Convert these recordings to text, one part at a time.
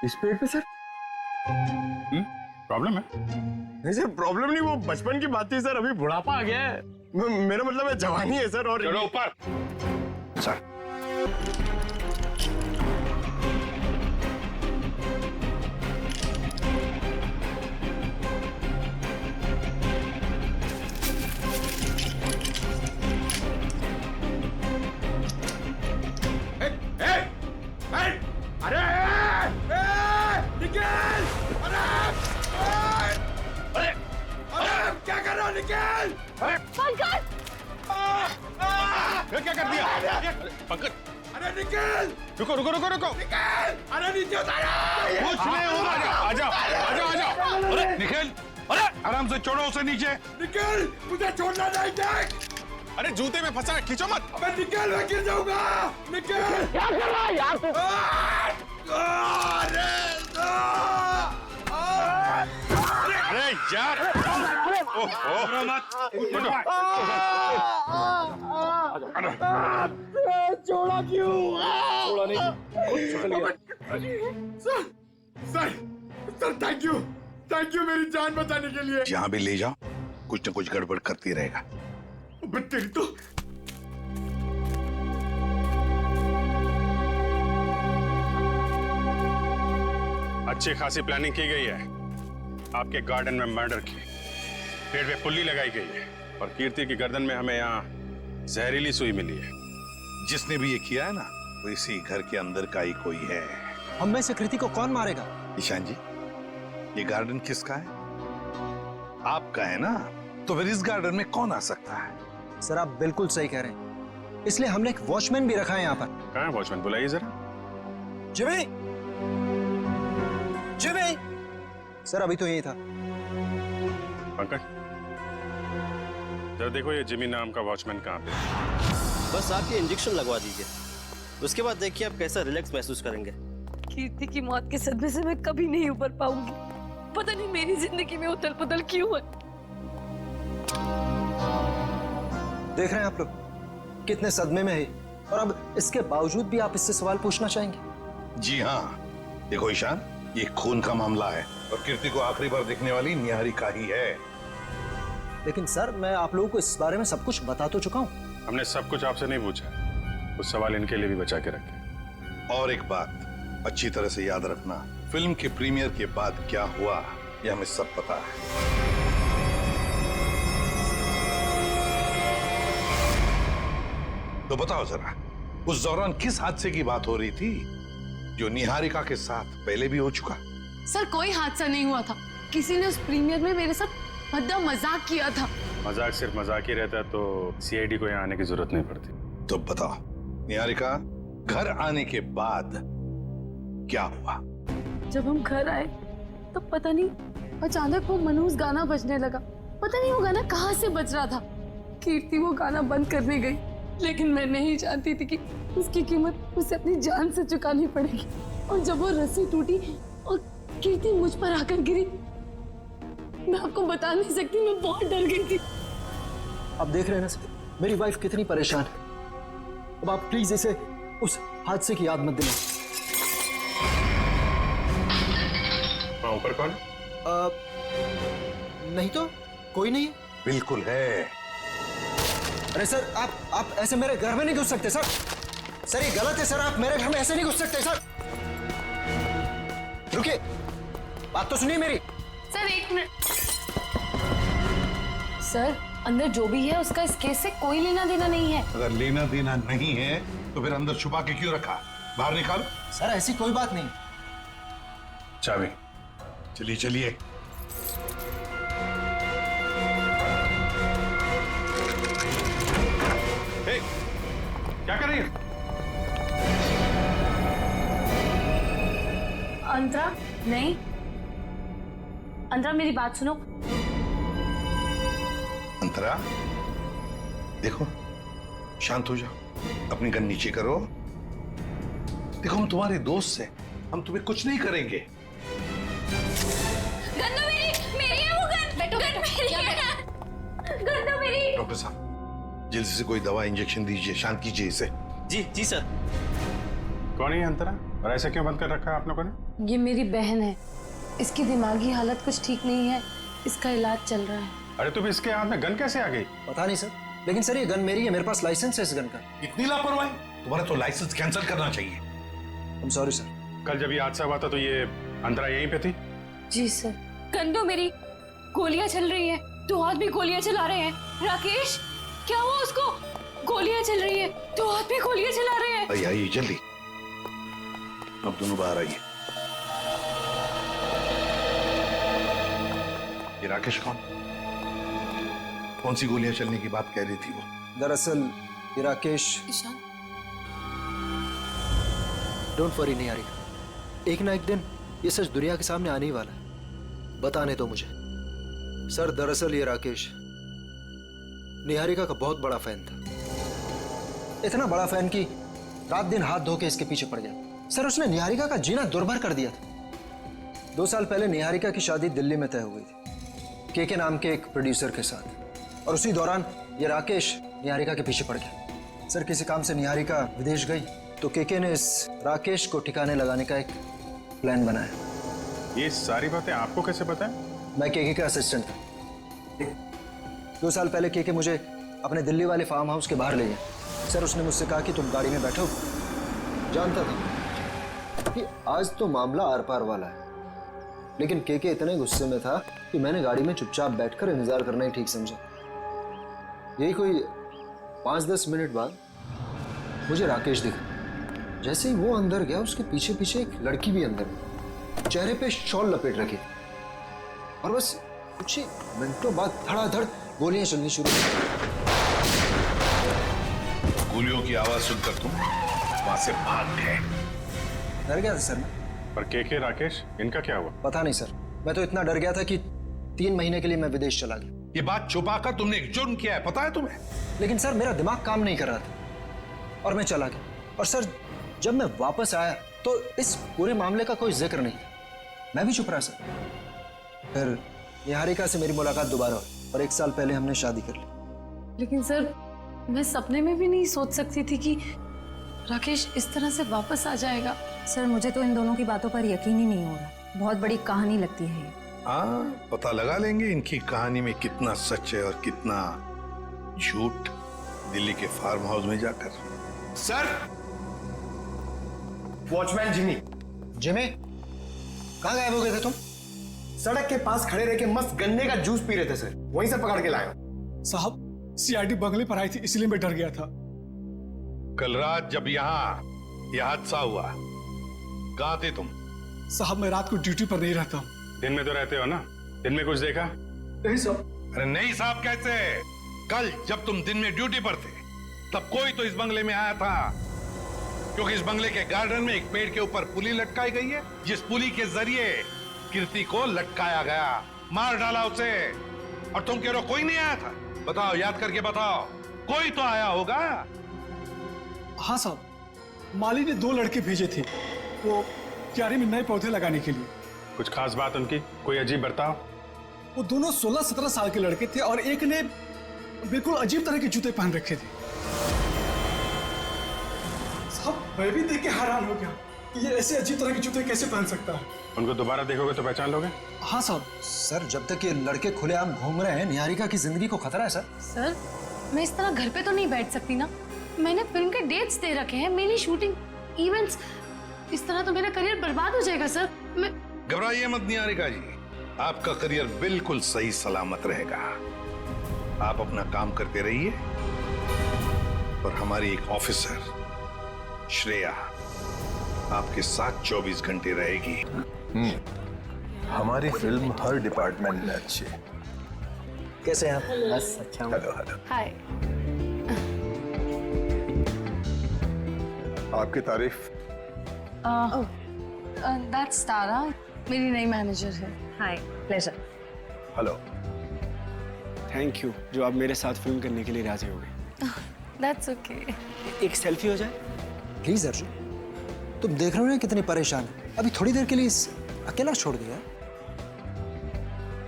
इस पेड़ पे सर? प्रॉब्लम है? नहीं सर, प्रॉब्लम नहीं, वो बचपन की बात थी सर, अभी बुढ़ापा आ गया है। मेरा मतलब है जवानी है सर। और चलो ऊपर सर। अरे निकल! अरे क्या कर रहा हो? निकल! पंकज! क्या कर दिया पंकज? अरे निकल! रुको रुको रुको रुको। निकल! अरे नीचे उतारो! कुछ नहीं होगा। आजा आजा आजा आजा। अरे निकल, अरे आराम से छोड़ो उसे नीचे। निकल! मुझे छोड़ना नहीं, देख! अरे जूते में फंसा है, खींचो मत। अबे निकल, मैं गिर जाऊंगा! निकल! क्या कर रहा है यार तू? अरे यार ओहो मत। छोड़ा क्यों? छोड़ा नहीं, चल गया। सर थैंक यू मेरी जान बचाने के लिए। जहां भी ले जाओ कुछ न कुछ गड़बड़ करती रहेगा। अबे तेरी तो अच्छी खासी प्लानिंग की गई है। आपके गार्डन में मर्डर की, पेड़ पे पुल्ली लगाई गई है और कीर्ति की गर्दन में हमें यहाँ जहरीली सुई मिली है। जिसने भी ये किया है ना, वो इसी घर के अंदर का ही कोई है। हम में से कृति को कौन मारेगा? ईशान जी, ये गार्डन किसका है? आपका है ना, तो फिर इस गार्डन में कौन आ सकता है? सर आप बिल्कुल सही कह रहे हैं, इसलिए हमने एक वॉचमैन भी रखा है यहाँ पर। कहाँ है वॉचमैन? बुलाइए जरा। जिमी! जिमी! सर अभी तो यही था। पंकज जरा देखो ये जिमी नाम का वॉचमैन कहाँ पे? बस आप ये इंजेक्शन लगवा दीजिए, उसके बाद देखिए आप कैसा रिलैक्स महसूस करेंगे। कीर्ति की मौत के सदमे से मैं कभी नहीं उबर पाऊंगी। पता नहीं मेरी जिंदगी में उथल पुथल क्यों है। देख रहे हैं आप लोग कितने सदमे में है, और अब इसके बावजूद भी आप इससे सवाल पूछना चाहेंगे? जी हाँ, देखो ईशान, ये खून का मामला है और कीर्ति को आखिरी बार देखने वाली निहारिका ही है। लेकिन सर मैं आप लोगों को इस बारे में सब कुछ बता तो चुका हूँ। हमने सब कुछ आपसे नहीं पूछा, कुछ सवाल इनके लिए भी बचा के रखे। और एक बात अच्छी तरह से याद रखना, फिल्म के प्रीमियर के बाद क्या हुआ ये हमें सब पता है। तो बताओ जरा, उस दौरान किस हादसे की बात हो रही थी जो निहारिका के साथ पहले भी हो चुका? सर कोई हादसा नहीं हुआ था, किसी ने उस प्रीमियर में मेरे साथ भद्दा मजाक किया था। मजाक सिर्फ मजाक ही रहता तो सीआईडी को यहाँ आने की जरूरत नहीं पड़ती। तो बताओ निहारिका, घर आने के बाद क्या हुआ? जब हम घर आए तो पता नहीं अचानक वो मनहूस गाना बजने लगा। पता नहीं वो गाना कहाँ से बज रहा था। कीर्ति वो गाना बंद करने गई, लेकिन मैं नहीं जानती थी कि उसकी कीमत उसे अपनी जान से चुकानी पड़ेगी। और जब वो रस्सी टूटी और कीर्ति मुझ पर आकर गिरी, मैं आपको बता नहीं सकती, मैं बहुत डर गई थी। अब देख रहे हैं ना सर, मेरी वाइफ कितनी परेशान है। अब आप प्लीज इसे उस हादसे की याद मत दिलाएं। ऊपर कौन? नहीं तो कोई नहीं। बिल्कुल है। अरे सर आप ऐसे मेरे घर में नहीं घुस सकते सर। सर ये गलत है सर, आप मेरे घर में ऐसे नहीं घुस सकते सर। रुकिए, बात तो सुनिए मेरी। सर एक मिनट। सर अंदर जो भी है उसका इस केस से कोई लेना देना नहीं है। अगर लेना देना नहीं है तो फिर अंदर छुपा के क्यों रखा? बाहर निकालो। सर ऐसी कोई बात नहीं। चाबी। चलिए चलिए। क्या कर रही है? अंतरा नहीं, अंतरा मेरी बात सुनो। अंतरा देखो, शांत हो जाओ, अपनी गन नीचे करो। देखो हम तुम्हारे दोस्त हैं, हम तुम्हें कुछ नहीं करेंगे। गन तो मेरी है वो गन। बैठो, गन मेरी है। गन तो मेरी। डॉक्टर साहब जल्दी से कोई दवा इंजेक्शन दीजिए, शांत कीजिए इसे। जी जी सर। कौन है ये अंतरा और ऐसे क्यों बंद कर रखा है आप लोगों ने? ये मेरी बहन है। इसकी दिमागी हालत कुछ ठीक नहीं है, इसका इलाज चल रहा है। अरे तुम इसके हाथ में गन कैसे आ गई? पता नहीं सर, लेकिन सर ये गन मेरी है, मेरे पास लाइसेंस है इस गन का। इतनी लापरवाही, तुम्हारा तो लाइसेंस कैंसिल करना चाहिए। आई एम सॉरी सर। कल जब ये हादसा हुआ था तो ये अंतरा यहीं पे थी? जी सर। कंदो मेरी गोलियां चल रही हैं, दो आदमी गोलियां चला रहे हैं। राकेश क्या हुआ उसको? गोलियां चल रही है, दो आदमी गोलियां चला रहे हैं। आइए जल्दी, अब दोनों बाहर आइए। ये राकेश कौन सी गोलियां चलने की बात कह रही थी वो? दरअसल ये राकेश। ईशान, डोंट वरी निहारिका, एक ना एक दिन ये सच दुनिया के सामने आने ही वाला है। बताने दो मुझे। सर दरअसल ये राकेश निहारिका का बहुत बड़ा फैन था। इतना बड़ा फैन कि रात दिन हाथ धो के इसके पीछे पड़ गया। सर उसने निहारिका का जीना दुर्भर कर दिया था। 2 साल पहले निहारिका की शादी दिल्ली में तय हो गई थी केके नाम के एक प्रोड्यूसर के साथ, और उसी दौरान ये राकेश निहारिका के पीछे पड़ गया। सर किसी काम से निहारिका विदेश गई तो केके ने इस राकेश को ठिकाने लगाने का एक प्लान बनाया। ये सारी बातें आपको कैसे पता है? मैं केके का असिस्टेंट था। 2 साल पहले केके मुझे अपने दिल्ली वाले फार्म हाउस के बाहर ले गया। सर उसने मुझसे कहा कि तुम गाड़ी में बैठो। जानता था कि आज तो मामला आर पार वाला है, लेकिन केके इतने गुस्से में था कि मैंने गाड़ी में चुपचाप बैठकर इंतजार करना ही ठीक समझा। यही कोई 5-10 मिनट बाद मुझे राकेश दिखा। जैसे ही वो अंदर गया उसके पीछे पीछे एक लड़की भी अंदर गई, चेहरे पे शॉल लपेट रखी, और बस कुछ ही मिनटों बाद धड़ाधड़ गोलियां चलनी शुरू हो। गोलियों की आवाज सुनकर तुम वहां से भाग गए। डर गया था सर मैं। पर केके राकेश इनका क्या हुआ? पता नहीं सर, मैं तो इतना डर गया था कि 3 महीने के लिए मैं विदेश चला गया। ये बात छुपाकर तुमने एक जुर्म किया है, पता है तुम्हें? लेकिन सर मेरा दिमाग काम नहीं कर रहा था और मैं चला गया। और सर जब मैं वापस आया तो इस पूरे मामले का कोई जिक्र नहीं था। मैं भी चुप रहा सर। फिर निहारिका से मेरी मुलाकात दोबारा हुई और 1 साल पहले हमने शादी कर ली। लेकिन सर मैं सपने में भी नहीं सोच सकती थी कि राकेश इस तरह से वापस आ जाएगा। सर मुझे तो इन दोनों की बातों पर यकीन ही नहीं हो रहा। बहुत बड़ी कहानी लगती है ये। हाँ, पता लगा लेंगे इनकी कहानी में कितना सच है और कितना झूठ दिल्ली के फार्म हाउस में जाकर। Sir, watchman Jimmy. जिमी, कहाँ गायब हो गए थे तुम? सड़क के पास खड़े रह के मस्त गन्ने का जूस पी रहे थे सर, वहीं से पकड़ के लाया। साहब सीआईडी बंगले पर आई थी, इसलिए मैं डर गया था। कल रात जब यहाँ यह हादसा हुआ, कहाँ थे तुम? साहब मैं रात को ड्यूटी पर नहीं रहता हूँ। दिन में तो रहते हो ना? दिन में कुछ देखा? नहीं साहब। अरे नहीं साहब कैसे? कल जब तुम दिन में ड्यूटी पर थे तब कोई तो इस बंगले में आया था, क्योंकि इस बंगले के गार्डन में एक पेड़ के ऊपर पुली लटकाई गई है, जिस पुली के जरिए कीर्ति को लटकाया गया, मार डाला उसे। और तुम कह रहे हो कोई नहीं आया था? बताओ, याद करके बताओ, कोई तो आया होगा। हाँ साहब, माली ने 2 लड़के भेजे थे वो क्यारी में नए पौधे लगाने के लिए। कुछ खास बात उनकी? कोई अजीब बर्ताव? वो दोनों 16-17 साल के लड़के थे और एक ने बिल्कुल अजीब तरह के जूते पहन रखे थे। साहब मैं भी देख के हैरान हो गया कि ये ऐसे अजीब तरह के जूते कैसे पहन सकता है। उनको दोबारा देखोगे तो पहचान लोगे? हाँ साहब। सर जब तक ये लड़के खुलेआम घूम रहे हैं, निहारिका की जिंदगी को खतरा है सर। सर मैं इस तरह घर पे तो नहीं बैठ सकती ना। मैंने फिल्म के डेट्स दे रखे हैं, मेरी शूटिंग, इवेंट्स। इस तरह तो मेरा करियर बर्बाद हो जाएगा सर। मैं घबराइए मत निहारिका जी, आपका करियर बिल्कुल सही सलामत रहेगा। आप अपना काम करते रहिए और हमारी एक ऑफिसर श्रेया आपके साथ 24 घंटे रहेगी। हमारी फिल्म हर डिपार्टमेंट में अच्छी है। कैसे हैं आप? बस अच्छा हूँ। Hello hello. हाय। आपकी तारीफ। दैट्स तारा, मेरी नई मैनेजर है। Hi, pleasure. Hello. Thank you जो आप मेरे साथ फिल्म करने के लिए राजी हो गए। That's okay. एक सेल्फी हो जाए? प्लीज अर्जुन, तुम देख रहे हो ना कितनी परेशान है। अभी थोड़ी देर के लिए अकेला छोड़ दिया।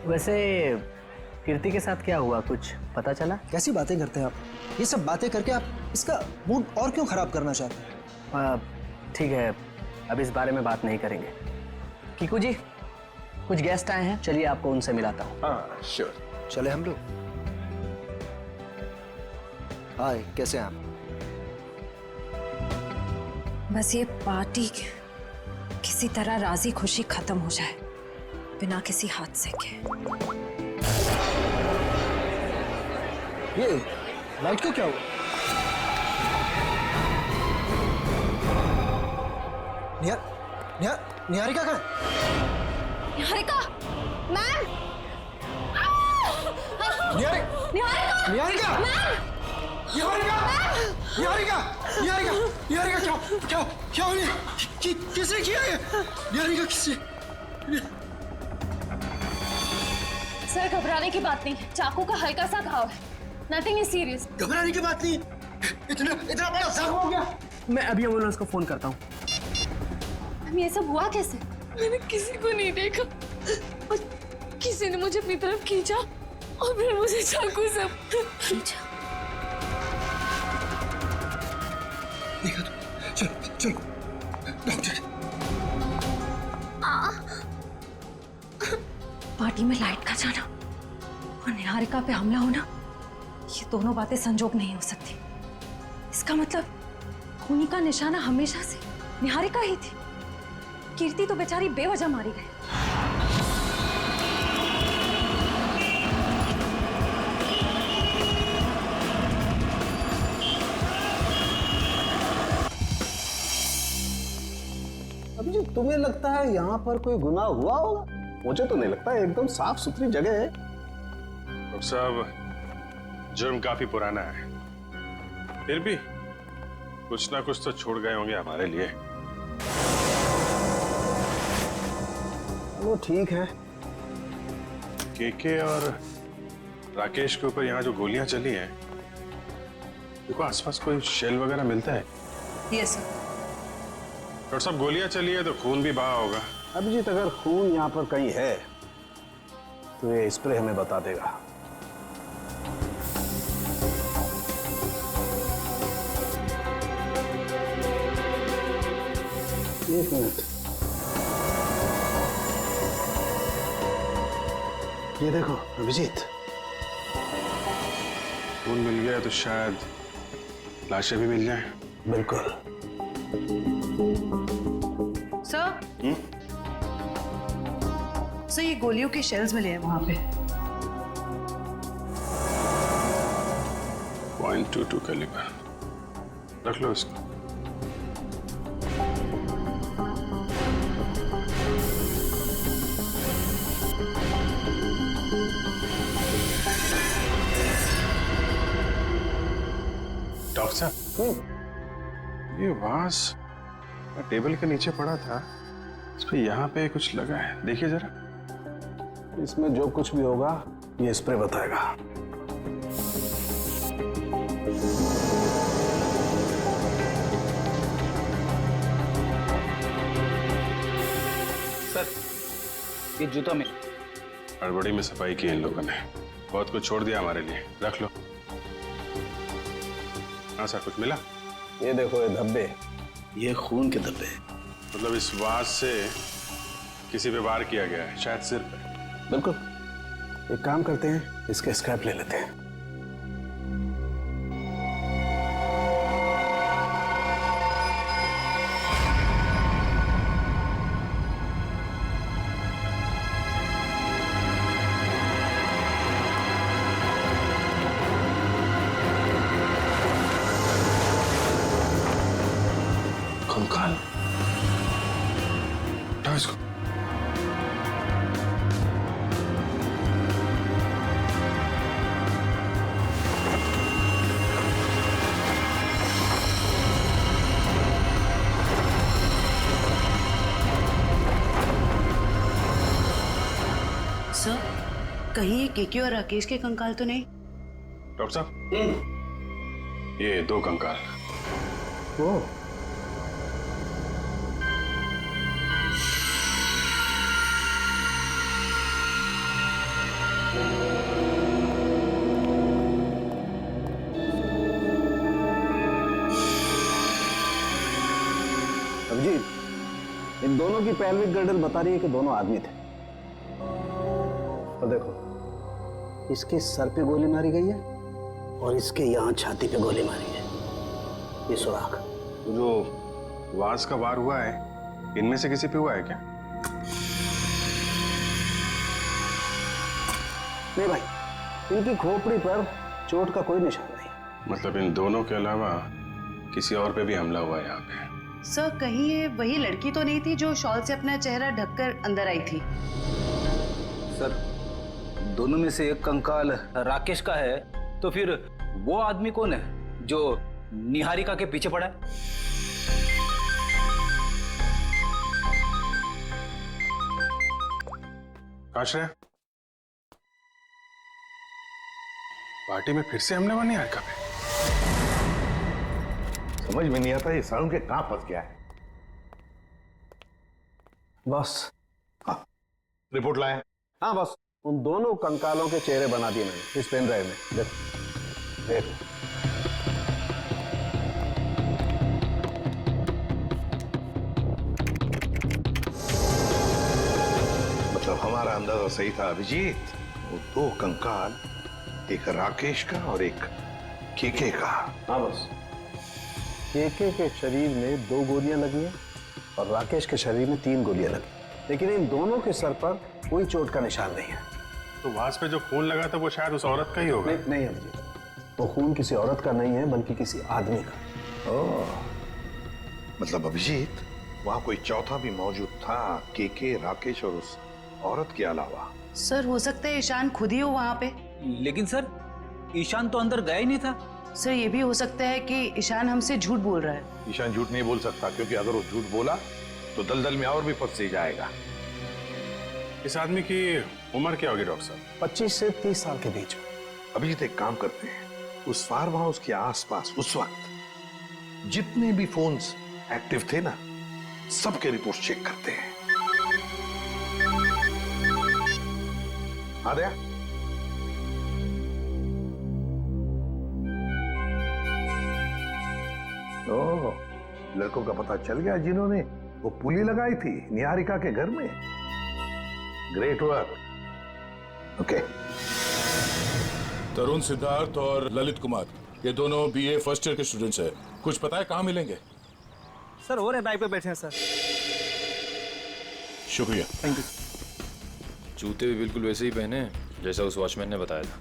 वैसे कीर्ति के साथ क्या हुआ, कुछ पता चला? कैसी बातें करते हैं आप? ये सब बातें करके आप इसका मूड और क्यों खराब करना चाहते हैं? ठीक है, अब इस बारे में बात नहीं करेंगे। कीकू जी, कुछ गेस्ट आए हैं, चलिए आपको उनसे मिलाता हूँ। हाँ श्योर। चले हम लोग। हाय, कैसे हैं आप? बस ये पार्टी किसी तरह राजी खुशी खत्म हो जाए, बिना किसी हादसे के। ये लाइट को क्या हुआ? निहारिका कहाँ है? निहारिका मैम, निहारिका निहारिका क्या हो रही है? किसने किया ये? निहारिका किसने? सर घबराने की बात नहीं, चाकू का हल्का सा घाव है, नथिंग इज सीरियस। घबराने की बात नहीं, इतना बड़ा जख्म हो गया। मैं अभी एम्बुलेंस को फोन करता हूँ। ये सब हुआ कैसे? मैंने किसी को नहीं देखा और किसी ने मुझे अपनी तरफ खींचा और फिर मुझे चाकू से खींचा। देखा तो, चल डॉक्टर। पार्टी में लाइट का जाना और निहारिका पे हमला होना, ये दोनों बातें संजोग नहीं हो सकती। इसका मतलब खूनी का निशाना हमेशा से निहारिका ही थी। कीर्ति तो बेचारी बेवजह मारी गई। अभी तुम्हें लगता है यहाँ पर कोई गुनाह हुआ होगा? मुझे तो नहीं लगता, एकदम साफ सुथरी जगह है। डॉक्टर साहब, जुर्म काफी पुराना है, फिर भी कुछ ना कुछ तो छोड़ गए होंगे हमारे लिए। वो ठीक है। केके और राकेश के ऊपर यहाँ जो गोलियां चली हैं, देखो आसपास कोई शेल वगैरह मिलता है? Yes sir. डॉक्टर साहब, गोलियां चली है तो खून भी बहा होगा। अभिजीत, अगर खून यहाँ पर कहीं है तो ये स्प्रे हमें बता देगा। एक मिनट, ये देखो अभिजीत, खून मिल गया तो शायद लाशें भी मिल जाएं। बिल्कुल। सर, सर ये गोलियों के शेल्स मिले हैं वहां पे। .22 कैलिबर, रख लो इसको। डॉक्टर साहब, ये वास टेबल के नीचे पड़ा था, इस पे यहाँ पे कुछ लगा है, देखिए जरा। इसमें जो कुछ भी होगा ये स्प्रे बताएगा। सर, ये जूता में हड़बड़ी में सफाई की इन लोगों ने, बहुत कुछ छोड़ दिया हमारे लिए, रख लो। हाँ सर, कुछ मिला? ये देखो, ये धब्बे, ये खून के धब्बे। मतलब इस वास से किसी पे वार किया गया है, शायद सिर पे। बिल्कुल। एक काम करते हैं, इसके स्क्रैप ले लेते हैं। कंकाल, उठाओ इसको। सर, कहीं ये केके और राकेश के कंकाल तो नहीं? डॉक्टर साहब, ये 2 कंकाल। ओह, दोनों की पैल्विक गर्डल बता रही है कि दोनों आदमी थे। और देखो, इसके सर पे गोली मारी गई है और इसके यहां छाती पे गोली मारी है, ये सुराख। जो वास का वार हुआ है, इनमें से किसी पे हुआ है क्या? नहीं भाई, इनकी खोपड़ी पर चोट का कोई निशान नहीं। मतलब इन दोनों के अलावा किसी और पे भी हमला हुआ है यहाँ पे? सर कहीं ये वही लड़की तो नहीं थी जो शॉल से अपना चेहरा ढककर अंदर आई थी? सर, दोनों में से एक कंकाल राकेश का है, तो फिर वो आदमी कौन है जो निहारिका के पीछे पड़ा है? आश्रय, पार्टी में फिर से हमला हुआ निहारिका पे? समझ में नहीं आता ये सारुण के कहां फंस गया है। बस हाँ, रिपोर्ट लाए? हाँ बस, उन दोनों कंकालों के चेहरे बना दिए मैंने इस पेन ड्राइव में। देख देख, मतलब हमारा अंदाजा सही था अभिजीत। वो दो कंकाल, एक राकेश का और एक केके का। हाँ बस, केके के शरीर में 2 गोलियां लगी हैं और राकेश के शरीर में 3 गोलियां लगी, लेकिन इन दोनों के सर पर कोई चोट का निशान नहीं है। तो वास पे जो खून लगा था वो शायद उस औरत का ही होगा। नहीं अभिजीत, वो खून किसी औरत का नहीं है बल्कि किसी आदमी का। ओह, मतलब अभिजीत वहां कोई चौथा भी मौजूद था, केके, राकेश और उस औरत के अलावा। सर हो सकता है ईशान खुद ही हो वहां पे। लेकिन सर, ईशान तो अंदर गया ही नहीं था। सर ये भी हो सकता है कि ईशान हमसे झूठ बोल रहा है। ईशान झूठ नहीं बोल सकता, क्योंकि अगर वो झूठ बोला तो दलदल में और भी फंस जाएगा। इस आदमी की उम्र क्या होगी डॉक्टर साहब? 25 से 30 साल के बीच। अभिजीत एक काम करते हैं, उस फार्म हाउस के आसपास उस वक्त जितने भी फोन्स एक्टिव थे ना, सबके रिपोर्ट चेक करते हैं। आ गया? ओह, लड़कों का पता चल गया जिन्होंने वो पुली लगाई थी निहारिका के घर में। Great work. ओके। तरुण सिद्धार्थ और ललित कुमार, ये दोनों बीए फर्स्ट ईयर के स्टूडेंट्स हैं। कुछ पता है कहाँ मिलेंगे? सर हो रहे बाइक पे बैठे हैं सर। शुक्रिया। Thank you. जूते भी बिल्कुल वैसे ही पहने जैसा उस वॉचमैन ने बताया था।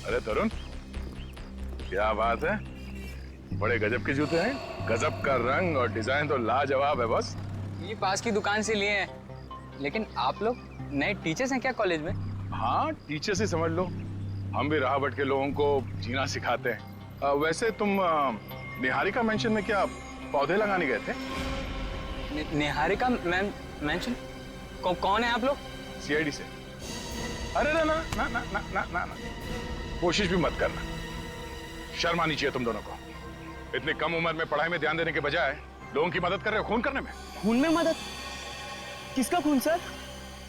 अरे तरुण, क्या बात है, बड़े गजब के जूते हैं। गजब का रंग और डिजाइन तो लाजवाब है। बस ये पास की दुकान से लिए हैं। लेकिन आप लोग नए टीचर्स हैं क्या कॉलेज में? हाँ, टीचर्स ही समझ लो। हम भी राह के लोगों को जीना सिखाते हैं। वैसे तुम निहारिका मेंशन में क्या पौधे लगाने गए थे? निहारिका मेंशन? कौन है आप लोग? सीआईडी से। अरे ना ना ना ना ना ना ना, कोशिश भी मत करना। शर्म आनी चाहिए तुम दोनों को। इतनी कम उम्र में पढ़ाई में ध्यान देने के बजाय लोगों की मदद कर रहे हो खून करने में। खून में मदद? किसका खून सर?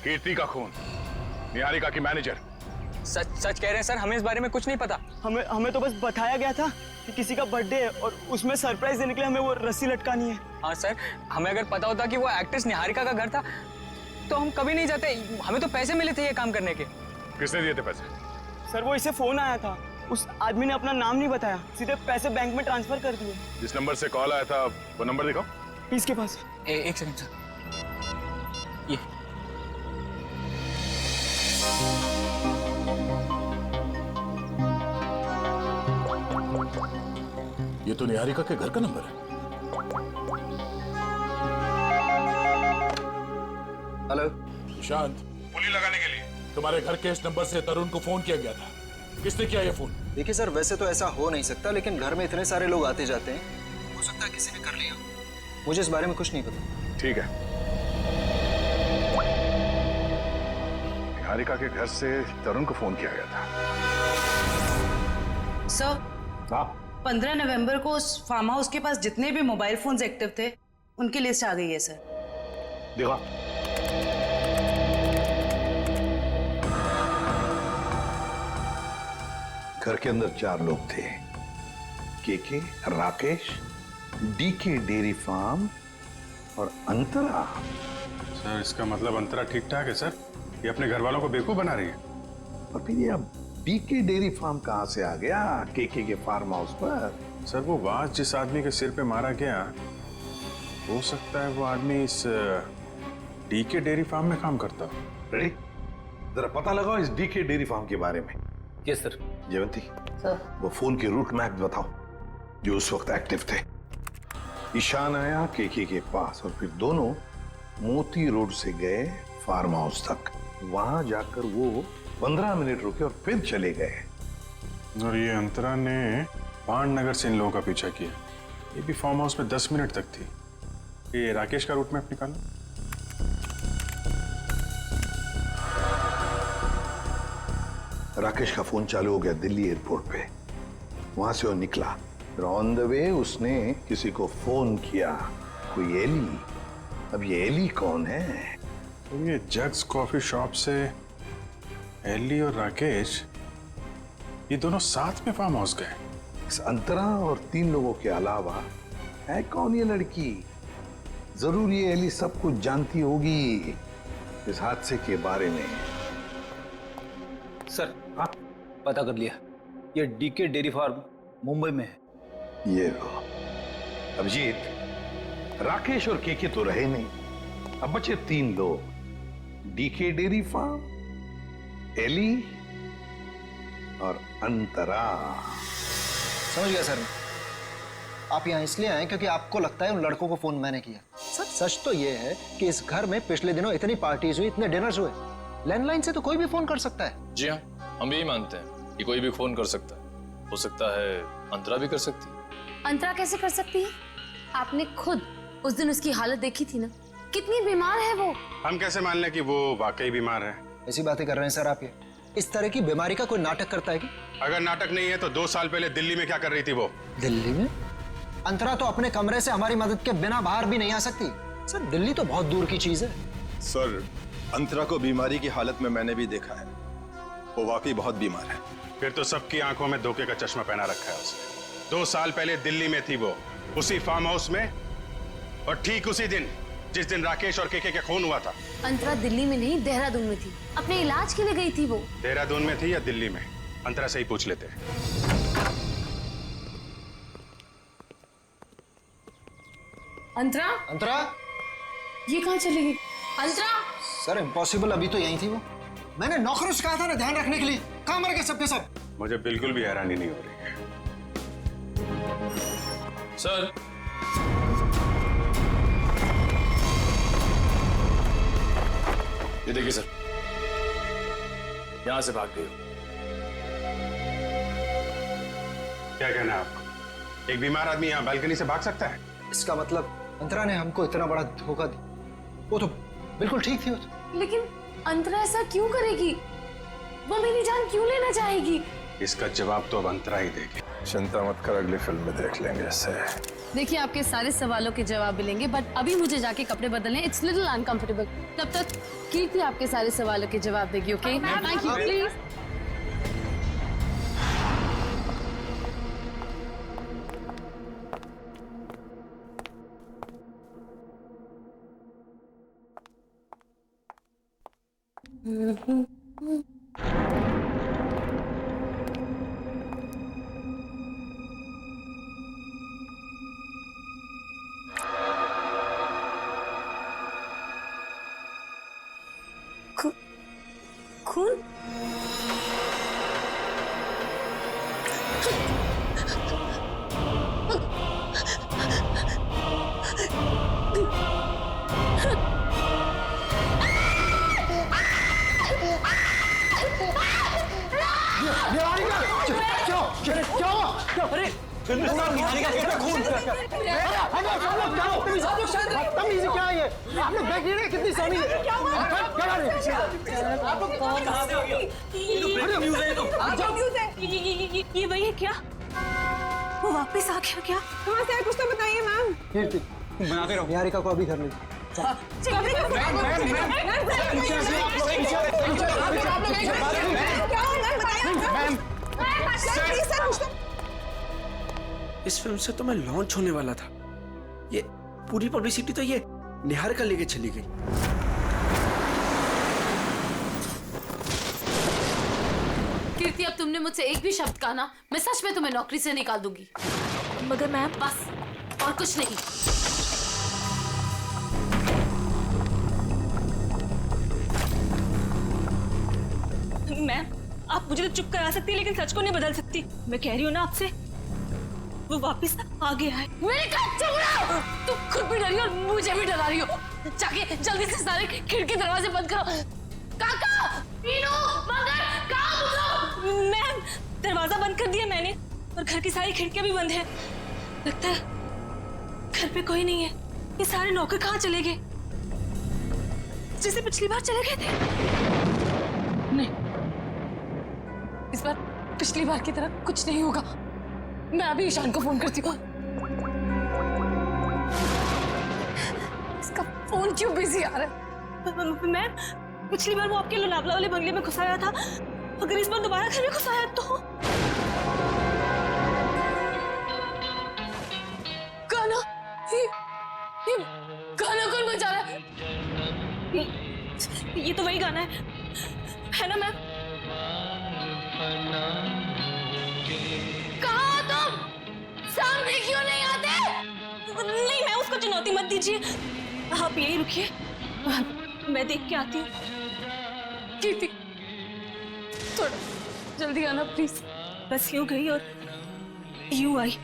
कीर्ति का खून, निहारिका की मैनेजर। सच कह रहे हैं सर, हमें इस बारे में कुछ नहीं पता। हमें तो बस बताया गया था कि किसी का बर्थडे है और उसमें सरप्राइज देने के लिए हमें वो रस्सी लटकानी है। हाँ सर, हमें अगर पता होता कि वो एक्ट्रेस निहारिका का घर था तो हम कभी नहीं जाते। हमें तो पैसे मिले थे ये काम करने के। किसने दिए थे पैसे? सर वो इसे फोन आया था, उस आदमी ने अपना नाम नहीं बताया, सीधे पैसे बैंक में ट्रांसफर कर दिए। जिस नंबर से कॉल आया था वो नंबर दिखाओ। इसके पास। एक सेकंड सर, ये ये तो निहारिका के घर का नंबर है। हेलो शांत, पुली लगाने के लिए तुम्हारे घर के इस नंबर से तरुण को फोन किया गया था। किसने किया ये फोन? देखिए सर, वैसे तो ऐसा हो नहीं सकता, लेकिन घर में इतने सारे लोग आते जाते हैं, हो सकता है किसी ने कर लिया। मुझे इस बारे में कुछ नहीं पता। ठीक है। निहारिका के घर से तरुण को फोन किया गया था। सर, हाँ, 15 नवंबर को उस फार्म हाउस के पास जितने भी मोबाइल फोन्स एक्टिव थे उनकी लिस्ट आ गई है सर। देखा, घर के अंदर 4 लोग थे, KK, Rakesh, DK dairy farm और अंतरा? सर इसका मतलब अंतरा ठीक ठाक है सर? ये अपने घर वालों को बेवकूफ बना रही है। और फिर ये अब डीके डेयरी फार्म कहाँ से आ गया केके के फार्म हाउस पर? सर वो वाज जिस आदमी के सिर पे मारा गया, हो सकता है वो आदमी इस डीके डेयरी फार्म में काम करता हो। रेडी, जरा पता लगाओ इस डीके डेयरी फार्म के बारे में। Yes sir. जयवंती, सर। वो फोन के रूट मैप बताओ जो उस वक्त एक्टिव थे। ईशान आया केके के पास और फिर दोनों मोती रोड से गए फार्म हाउस तक। वहां जाकर वो 15 मिनट रुके और फिर चले गए। और ये अंतरा ने पान नगर से इन लोगों का पीछा किया। ये भी फार्म हाउस में 10 मिनट तक थी। ये राकेश का रूट मैप निकालो। राकेश का फोन चालू हो गया दिल्ली एयरपोर्ट पे। वहां से वो निकला, फिर ऑन द वे उसने किसी को फोन किया, कोई एली। अब ये एली कौन है? तो ये जग्स कॉफी शॉप से एली और राकेश ये दोनों साथ में फार्म हाउस गए। इस अंतरा और 3 लोगों के अलावा है कौन ये लड़की? जरूर ये एली सब कुछ जानती होगी इस हादसे के बारे में। सर आप पता कर लिया, ये डीके डेयरी फार्म मुंबई में है। ये लो अभिजीत, राकेश और केके तो रहे नहीं, अब बचे 3 लोग, डीके डेयरी फार्म, एली और अंतरा। समझ गया सर। आप यहाँ इसलिए आए क्योंकि आपको लगता है उन लड़कों को फोन मैंने किया। सच तो ये है कि इस घर में पिछले दिनों इतनी पार्टीज हुई, इतने डिनर्स हुए, लैंडलाइन से तो कोई भी फोन कर सकता है। जी हाँ, हम यही मानते हैं कि कोई भी फोन कर सकता है। हो सकता है अंतरा भी कर सकती है। अंतरा कैसे कर सकती है? आपने खुद उस दिन उसकी हालत देखी थी ना, कितनी बीमार है वो। हम कैसे मान लें कि वो वाकई बीमार है? ऐसी बातें कर रहे हैं सर आप। ये इस तरह की बीमारी का कोई नाटक करता है कि? अगर नाटक नहीं है तो 2 साल पहले दिल्ली में क्या कर रही थी वो? दिल्ली में? अंतरा तो अपने कमरे से हमारी मदद के बिना बाहर भी नहीं आ सकती। सर दिल्ली तो बहुत दूर की चीज है। सर अंतरा को बीमारी की हालत में मैंने भी देखा है, वो वाकई बहुत बीमार है। फिर तो सबकी आंखों में धोखे का चश्मा पहना रखा है उसने। 2 साल पहले दिल्ली में थी वो, उसी फार्म हाउस में, और ठीक उसी दिन जिस दिन राकेश और केके का खून हुआ था। अंतरा दिल्ली में नहीं, देहरादून में थी, अपने इलाज के लिए गई थी वो। देहरादून में थी या दिल्ली में? अंतरा से ही पूछ लेते हैं। अंतरा? अंतरा? ये कहाँ चली गई? अंतरा? सर इम्पॉसिबल, अभी तो यही थी वो। मैंने नौकरों से कहा था ना ध्यान रखने के लिए, कहाँ मर गए सबके सब? मुझे बिल्कुल भी हैरानी नहीं हो रही है। सर ये देखिए सर, यहां से भाग गई। क्या कहना है आपको? एक बीमार आदमी यहाँ बालकनी से भाग सकता है? इसका मतलब अंतरा ने हमको इतना बड़ा धोखा दिया। वो तो बिल्कुल ठीक थी वो तो। लेकिन अंतरा ऐसा क्यों करेगी? वो मेरी जान क्यों लेना चाहेगी? इसका जवाब तो अब अंतरा ही देगी। चिंता मत कर, अगली फिल्म में देख लेंगे इसे। देखिए आपके सारे सवालों के जवाब मिलेंगे, बट अभी मुझे जाके कपड़े बदलने, इट्स लिटिल अनकंफर्टेबल। तब तक कीर्ति आपके सारे सवालों के जवाब देगी। Okay, thank you. प्लीज खून? ये वही है क्या? वो वापस आ गया क्या? कहाँ से आए कुछ तो बताइए मैम। कीर्ति बनाते रहो, निहारिका को अभी घर ले इस फिल्म से तो मैं लॉन्च होने वाला था। ये पूरी पब्लिसिटी तो ये निहारिका लेके चली गई। कीर्ति, अब तुमने मुझसे एक भी शब्द कहा ना, मैं सच में तुम्हें नौकरी से निकाल दूंगी। मगर मैम, बस, और कुछ नहीं। मैम, आप मुझे तो चुप करा सकती है लेकिन सच को नहीं बदल सकती। मैं कह रही हूँ ना आपसे, वो वापस आ गया है। मेरे कान चुप रहो। तुम खुद भी डरी और मुझे भी डरा रही हो। जाके जल्दी से सारे खिड़की दरवाजे बंद करो। काका, मीनू, मगर, कहाँ तुम लोग? मैम, दरवाजा बंद कर दिया मैंने और घर की सारी खिड़कियां भी बंद है। लगता है घर पे कोई नहीं है। ये सारे नौकर कहाँ चले गए? जैसे पिछली बार चले गए थे। नहीं, इस बार पिछली बार की तरह कुछ नहीं होगा। मैं अभी ईशान को फोन करती हूँ। इसका फोन क्यों बिजी आ रहा है? मैम, पिछली बार वो आपके लोनावला वाले बंगले में घुस आया था। अगर इस बार दोबारा घर में घुस आया तो? गाना, ये गाना कौन बजा रहा है? ये तो वही गाना है ना मैम? कहाँ तुम? सामने क्यों नहीं आते? नहीं, मैं उसको चुनौती मत दीजिए। आप यही रुकिए, मैं देख के आती हूँ। कीर्ति, थोड़ा जल्दी आना प्लीज। बस यूं गई और यूं आई।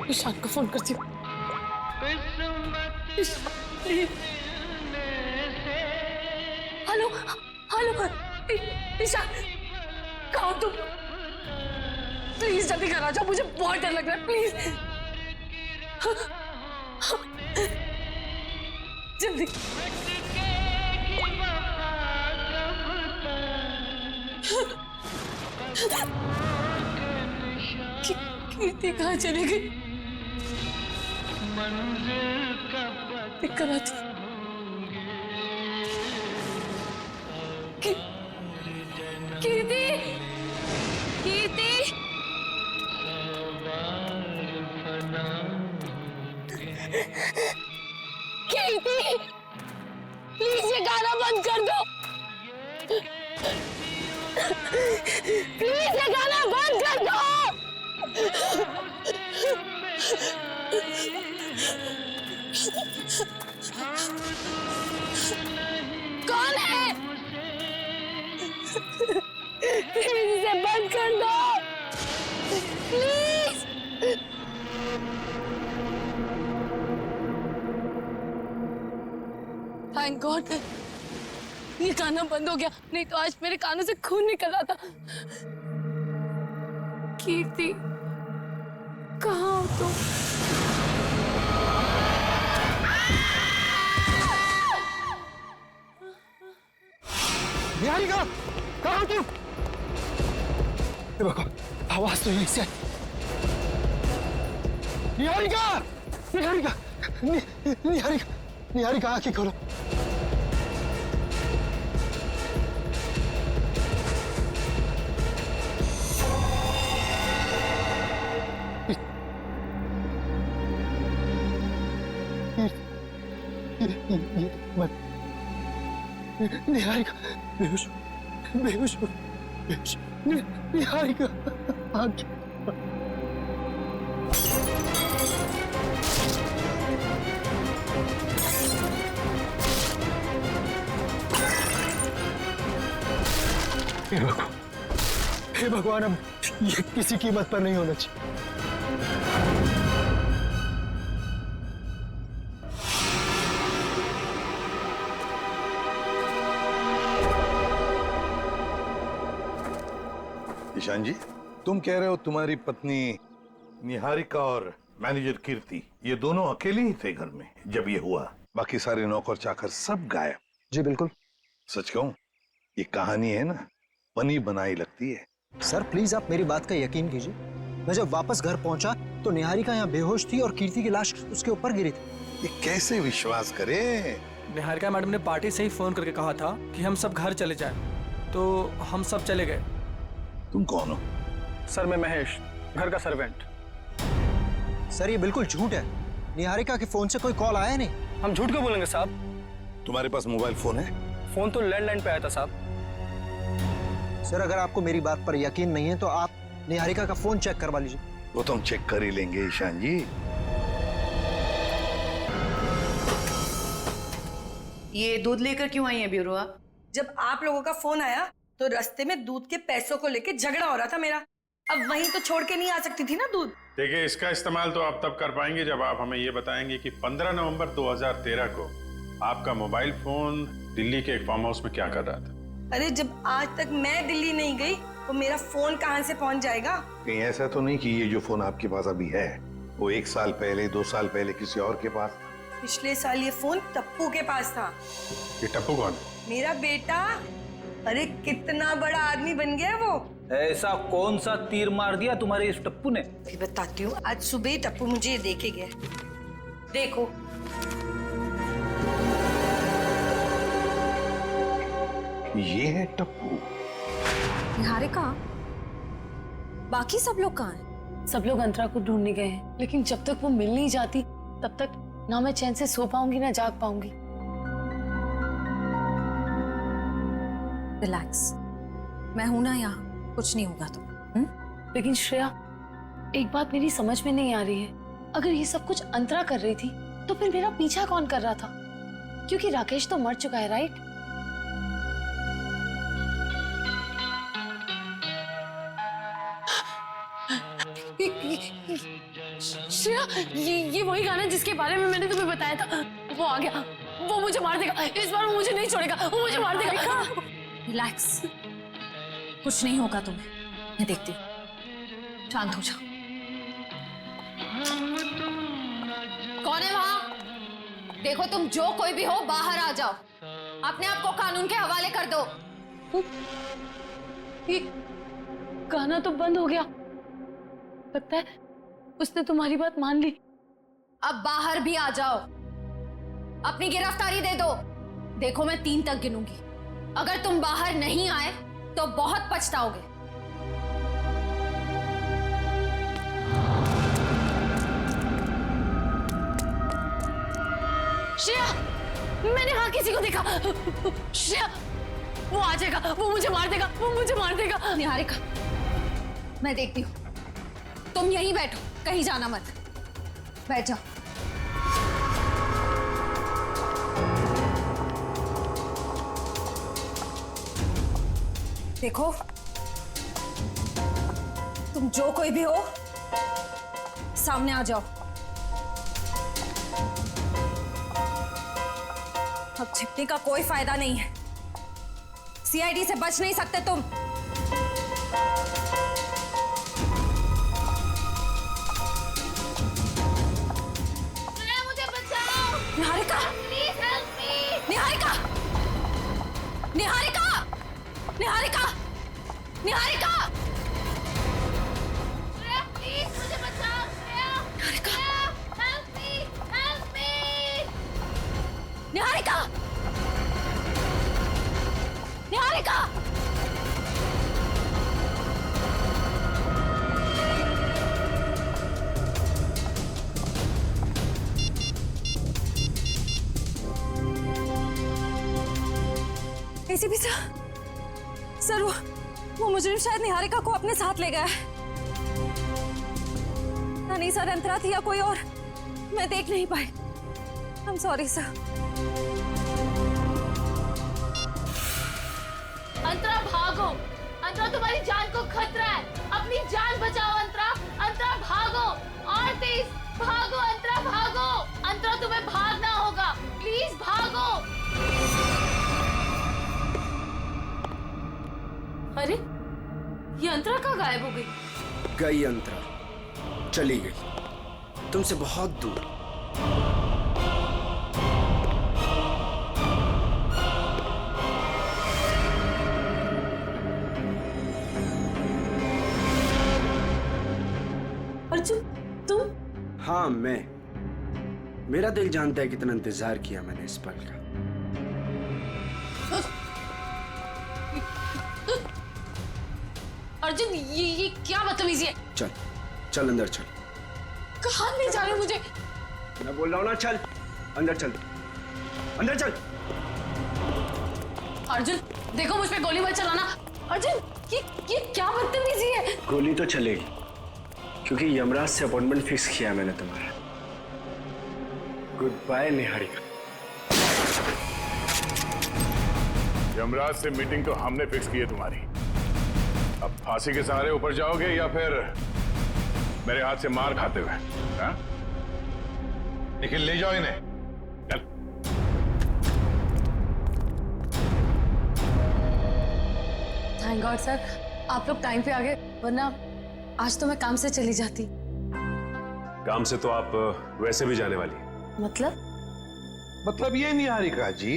ईशान को फोन करती हूँ। हेलो हेलो, ईशान, कहाँ हो तुम? प्लीज जल्दी घर आ जाओ, मुझे बहुत डर लग रहा है। प्लीज जल्दी। कीर्ति कहाँ चली गई? पिक कराती। कीर्ति, कीर्ति, कीर्ति, प्लीज ये गाना बंद कर दो। प्लीज ये गाना बंद कर दो। कौन है? प्लीज इसे बंद कर दो, प्लीज। थैंक गॉड, ये गाना बंद हो गया, नहीं तो आज मेरे कानों से खून निकल रहा था। कीर्ति, कहाँ हो तुम? निहारिका, कहाँ हो तुम? देखो, आवाज तो यहीं से आई। निहारिका, निहारिका, निहारिका, निहारिका, आंखें खोलो। निहारिका बेहोश, बेहोश, बेहोश। निहारिका, आंखें। हे भगवान, अब ये किसी कीमत पर नहीं होना चाहिए। ईशान जी, तुम कह रहे हो तुम्हारी पत्नी निहारिका और मैनेजर कीर्ति ये दोनों अकेले ही थे घर में जब ये हुआ? बाकी सारे नौकर चाकर सब गायब? जी बिल्कुल। सच कहूं, ये कहानी है ना, बनी बनाई लगती है। सर प्लीज आप मेरी बात का यकीन कीजिए। मैं जब वापस घर पहुंचा तो निहारिका यहाँ बेहोश थी और कीर्ति की लाश उसके ऊपर गिरी थी। ये कैसे विश्वास करें? निहारिका मैडम ने पार्टी से ही फोन करके कहा था कि हम सब घर चले जाएं, तो हम सब चले गए। तुम कौन हो? सर मैं महेश, घर का सर्वेंट। सर ये बिल्कुल झूठ है। निहारिका के फोन से कोई कॉल आया नहीं। हम झूठ क्यों बोलेंगे साहब? तुम्हारे पास मोबाइल फोन है? फोन तो लैंडलाइन पे आया था साहब। सर अगर आपको मेरी बात पर यकीन नहीं है तो आप निहारिका का फोन चेक करवा लीजिए। वो तो हम चेक कर ही लेंगे ईशान जी। ये दूध लेकर क्यों आई है ब्यूरोआ? जब आप लोगों का फोन आया तो रास्ते में दूध के पैसों को लेके झगड़ा हो रहा था मेरा। अब वहीं तो छोड़ के नहीं आ सकती थी ना दूध। देखिए, इसका इस्तेमाल तो आप तब कर पाएंगे जब आप हमें ये बताएंगे कि 15 नवंबर 2013 को आपका मोबाइल फोन दिल्ली के एक फार्म हाउस में क्या कर रहा था। अरे जब आज तक मैं दिल्ली नहीं गई तो मेरा फोन कहाँ से पहुंच जाएगा? कहीं ऐसा तो नहीं कि ये जो फोन आपके पास अभी है वो 1 साल पहले 2 साल पहले किसी और के पास? पिछले साल ये फोन टप्पू के पास था। ये टप्पू कौन है? मेरा बेटा। अरे कितना बड़ा आदमी बन गया वो। ऐसा कौन सा तीर मार दिया तुम्हारे इस टप्पू ने? भी बताती हूँ। आज सुबह ही टप्पू मुझे ये देके गया। देखो ये है टप्पू। निहारिका, बाकी सब लोग कहाँ हैं? सब लोग अंतरा को ढूंढने गए हैं, लेकिन जब तक वो मिल नहीं जाती तब तक ना मैं चैन से सो पाऊंगी ना जाग पाऊंगी। रिलैक्स, मैं हूं ना यहाँ, कुछ नहीं होगा तो। लेकिन श्रेया, एक बात मेरी समझ में नहीं आ रही है। अगर ये सब कुछ अंतरा कर रही थी तो फिर मेरा पीछा कौन कर रहा था? क्योंकि राकेश तो मर चुका है, राइट? श्रेया, ये वही गाना जिसके बारे में मैंने तुम्हें बताया था। वो आ गया, वो मुझे मार देगा। इस बार वो मुझे नहीं छोड़ेगा, वो मुझे मार देगा। रिलैक्स, कुछ नहीं होगा तुम्हें, मैं देखती हूँ। शांत हो जाओ। कौन है वहां? देखो, तुम जो कोई भी हो बाहर आ जाओ। अपने आप को कानून के हवाले कर दो। ये गाना तो बंद हो गया। लगता है उसने तुम्हारी बात मान ली। अब बाहर भी आ जाओ, अपनी गिरफ्तारी दे दो। देखो, मैं 3 तक गिनूंगी। अगर तुम बाहर नहीं आए तो बहुत पछताओगे। श्रेया, मैंने वहां किसी को देखा। श्रेया, वो आ जाएगा, वो मुझे मार देगा, वो मुझे मार देगा। निहारिका, मैं देखती हूँ। तुम यहीं बैठो, कहीं जाना मत। बैठ जाओ। देखो, तुम जो कोई भी हो सामने आ जाओ। अब छिपने का कोई फायदा नहीं है। सीआईडी से बच नहीं सकते तुम। Niharika, please help me. Niharika, Niharika, Niharika, Niharika, please मुझे बचाओ। Niharika, help me, help me. Niharika, Niharika. ACP sir, वो मुजरिम शायद निहारिका को अपने साथ ले गया है। नहीं सर, अंतरा थी या कोई और, मैं देख नहीं पाई। I am sorry sir. Antara भागो, अंतरा तुम्हारी जान को खतरा है। अपनी जान बचाओ अंतरा। अंतरा भागो, और तेज भागो। अंतरा भागो, अंतरा तुम्हें भागना होगा। प्लीज भागो। अरे, ये अंतरा कहाँ गायब हो गई? गई अंतरा, चली गई तुमसे बहुत दूर। अर्जुन, तुम? हाँ, मैं। मेरा दिल जानता है कितना इंतजार किया मैंने इस पल का। अर्जुन, ये क्या बदतमीजी है? चल चल अंदर चल। कहाँ ले जा रहे हो मुझे? मैं बोल रहा हूँ ना, चल अंदर चल, अंदर चल। अर्जुन देखो, मुझ पे गोली मत चलाना। अर्जुन ये क्या बदतमीजी है? गोली तो चलेगी क्योंकि यमराज से अपॉइंटमेंट फिक्स किया मैंने तुम्हारा। Good bye Niharika. यमराज से मीटिंग तो हमने फिक्स की है तुम्हारी। अब फांसी के सहारे ऊपर जाओगे या फिर मेरे हाथ से मार खाते हुए? हाँ? निखिल ले जाओ इन्हें। चल। थैंक गॉड सर, आप लोग टाइम पे आ गए, वरना आज तो मैं काम से चली जाती। काम से तो आप वैसे भी जाने वाली हैं। मतलब ये निहारिका जी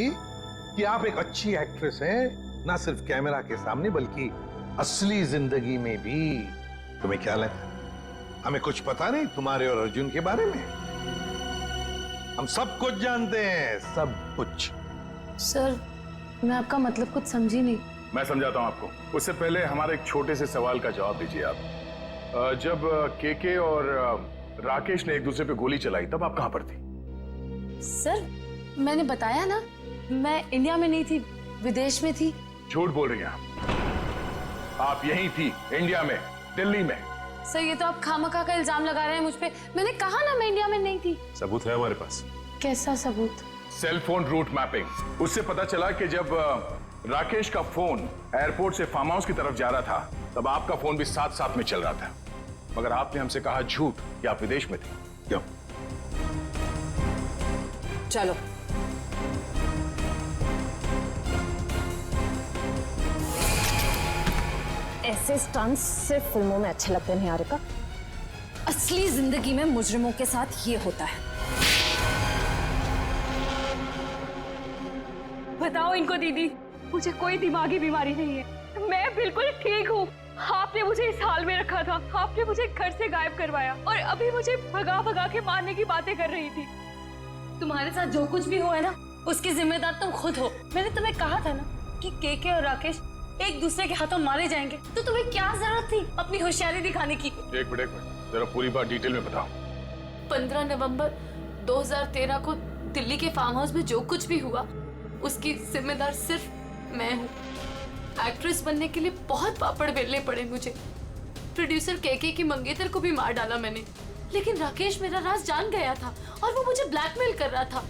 कि आप एक अच्छी एक्ट्रेस हैं, ना सिर्फ कैमरा के सामने बल्कि असली जिंदगी में भी। तुम्हें क्या लगा हमें कुछ पता नहीं तुम्हारे और अर्जुन के बारे में? हम सब कुछ जानते हैं, सब कुछ। सर मैं आपका मतलब कुछ समझी नहीं। मैं समझाता हूं आपको। उससे पहले हमारे एक छोटे से सवाल का जवाब दीजिए आप। जब केके और राकेश ने एक दूसरे पे गोली चलाई तब आप कहां पर थी? सर मैंने बताया ना, मैं इंडिया में नहीं थी, विदेश में थी। झूठ बोल रही हैं आप यहीं थी, इंडिया में, दिल्ली में। सर ये तो आप खामखा का इल्जाम लगा रहे हैं मुझ पे। मैंने कहा ना मैं इंडिया में नहीं थी। सबूत है हमारे पास। कैसा सबूत? Cell phone route mapping. उससे पता चला कि जब राकेश का फोन एयरपोर्ट से फार्म हाउस की तरफ जा रहा था तब आपका फोन भी साथ साथ में चल रहा था, मगर आपने हमसे कहा झूठ कि आप विदेश में थे। क्यों? चलो ऐसे स्टंट्स सिर्फ फिल्मों में अच्छे लगते हैं निहारिका। असली जिंदगी में मुजरिमों के साथ ये होता है। बताओ इनको दीदी, मुझे कोई दिमागी बीमारी नहीं है, मैं बिल्कुल ठीक हूँ। आपने मुझे इस हाल में रखा था, आपने मुझे घर से गायब करवाया और अभी मुझे भगा भगा के मारने की बातें कर रही थी। तुम्हारे साथ जो कुछ भी हुआ है ना, उसकी जिम्मेदार तुम खुद हो। मैंने तुम्हें कहा था ना कि केके और राकेश एक दूसरे के हाथों मारे जाएंगे, तो तुम्हें क्या जरूरत थी अपनी होशियारी दिखाने की? एक मिनट जरा पूरी बात डिटेल में बताओ। 15 नवंबर 2013 को दिल्ली के फार्म हाउस में जो कुछ भी हुआ उसकी जिम्मेदार सिर्फ मैं हूँ। एक्ट्रेस बनने के लिए बहुत पापड़ बेलने पड़े मुझे। प्रोड्यूसर केके की मंगेतर को भी मार डाला मैंने, लेकिन राकेश मेरा राज जान गया था और वो मुझे ब्लैकमेल कर रहा था।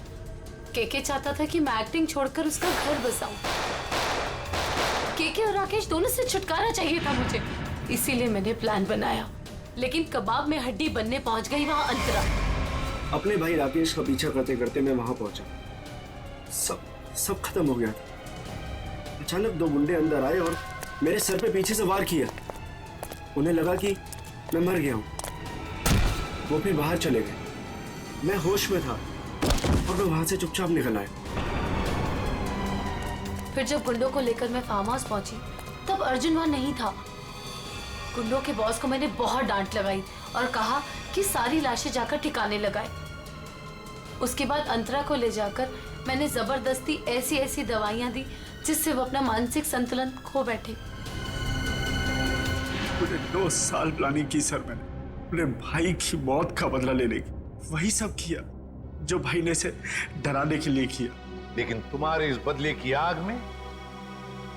केके चाहता था कि मैं एक्टिंग छोड़कर उसका घर बसाऊं। केके और राकेश दोनों से छुटकारा चाहिए था मुझे, इसीलिए मैंने प्लान बनाया। लेकिन कबाब में हड्डी बनने पहुंच गई वहां अंतरा। अपने भाई राकेश का पीछा करते करते मैं वहां पहुंचा, सब खत्म हो गया। अचानक दो गुंडे अंदर आए और मेरे सर पे पीछे से वार किया। उन्हें लगा कि मैं मर गया हूं। वो फिर बाहर चले गए। मैं होश में था और मैं वहां से चुपचाप निकल आया। फिर जब गुंडों को लेकर मैं फार्म हाउस पहुंची तब अर्जुन वहां नहीं था। गुंडों के बॉस को मैंने बहुत डांट लगाई और कहा कि सारी लाशें जाकर ठिकाने लगाए। उसके बाद अंतरा को ले जाकर मैंने जबरदस्ती ऐसी ऐसी दवाइयां दी जिससे वो अपना मानसिक संतुलन खो बैठे। पूरे 2 साल प्लानिंग की सर मैंने अपने भाई की मौत का बदला लेने की। वही सब किया जो भाई ने इसे डराने के लिए किया। लेकिन तुम्हारे इस बदले की आग में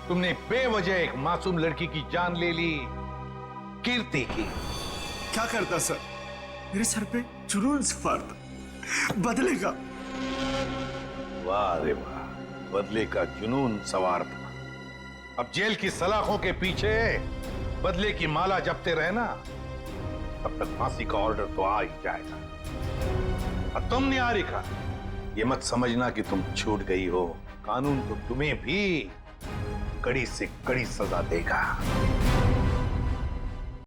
तुमने बेवजह एक मासूम लड़की की जान ले ली, कीर्ति की। क्या करता सर, मेरे सर पे जुनून सवार था बदले का। वाह रे वाह, बदले का जुनून सवार था। अब जेल की सलाखों के पीछे बदले की माला जपते रहना, तब तक फांसी का ऑर्डर तो आ ही जाएगा। और तुम निहारिका, ये मत समझना कि तुम छूट गई हो। कानून तो तुम्हें भी कड़ी से कड़ी सजा देगा।